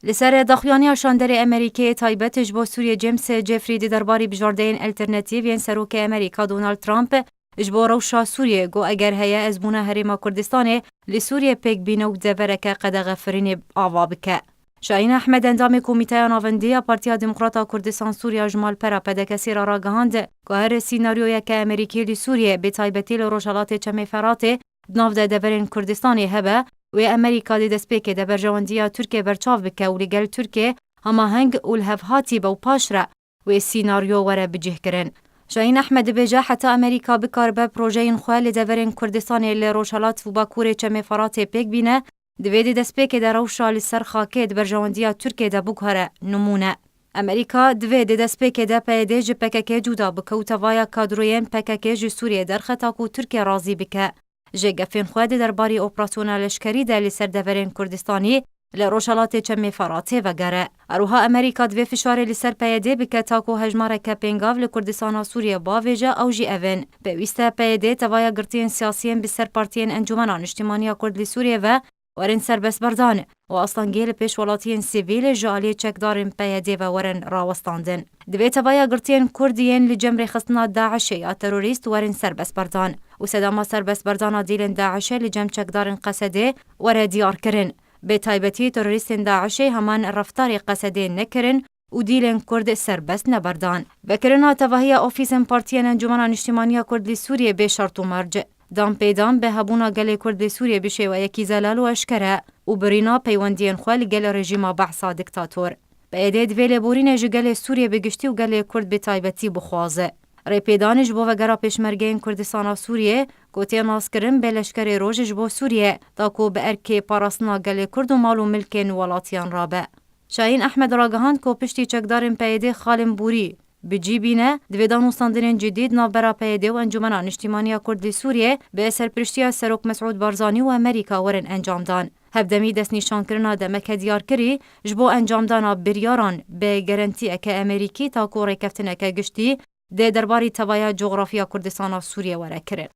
لسر داخویانی شاندر امریکی تایبتش با سوریه جیمس جفری دی درباری بجاردین الترناتیوین سروک امریکا دونالد ترامپ اجبو روشا سوریه گو اگر هیا ازبونه هریما کردستانه لسوریه پیک بینو دورکه قدغ فرین آوا بکه. شاهین احمد اندام کمیته ناوندی پارتیا دموکراتا کردستان سوریا جمال پرا پدکسی را راگهاند که هر سیناریوی که امریکی لسوریه به تایبتی لروشالات چمی فراته بناو ده دورین کردستانی هبه و امریکا دی دسپیک ده برجواندیا ترکیه برچاو بکه و لگل ترکیه هما هنگ اولهف هاتی با پاشره و سیناریو وره بجه کرن. شاهین احمد بجا حتی امریکا بکار به پروژه خواه دورین کردستانی لروشالات و باکور چمی فراته پیک بینه دویدی دسپیک در روشا لسر خاکه ده برجواندیا ترکیه ده بکاره نمونه. امریکا دویدی دسپیک ده پیده جه پککه جودا بکه و توایا کادروین پککه جه سوریه در خطاکو ترکیه رازی بکه. جه گفین خواه در باری اپراسیون لشکری ده لسر دورین کردستانی لروشالات چمی فراته و گره. اروها امریکا دوی فشار لسر پیده بکه تاکو هجماره که پینگاو لکردستان سوریه باویجه او جی اوین. پیوسته پیده توایا گرتین سیاسیین بسر پارتین انجمنان اجتماعی کرد لسوریه و ورن سربس بردان و اصلا گیل پیش ولاتین سیویل جالی چکدارن پیده و ورن راوستاندن. دوی توایا گرتین کردین لجمر خصنا داعش یا تروریست ورن سربس بردان و صداما سربس بردان دیلن داعش لجم چکدارن قصده ور دیار کرن. به تایبتی تروریست داعش همان رفتار قصده نکرن و دیلن کرد سربس نبردان. بکرنا تواهی اوفیسن پارتین انجمنان اجتماعی کرد لسوریه به شرط و مرج. دام پیدام به هبونا گل کرد سوریه بشه و یکی زلال و اشکره و برینا پیوندین خوال گل رژیم بحثا دکتاتور. به ایده دویل بورین جگل سوریه بگشتی و گل کرد به تایبتی بخوازه. ری پیدانش بو وگرا پیشمرگین کردستان سوریه گوتی ناس کرن به لشکر روژش بو سوریه تاکو به ارکی پاراسنا گل کرد و مال و ملکین ولاتیان رابه. شاهین احمد راگهاند کو پشتی چکدارن پیده خالم بوری بجی بینه دویدان و ساندرین جدید نابرا پیده و انجمنان اجتماعی کرد سوریه به سرپرشتی سروک مسعود بارزانی و امریکا ورن انجام دان. هفدمی دست نشان کرنا دمک دیار کری جبو انجام دانا بریاران به گرانتی اک امریکی تا کوری کفتن اک گشتی ده درباری توایا جغرافیا کردستان سوریه وره کرن.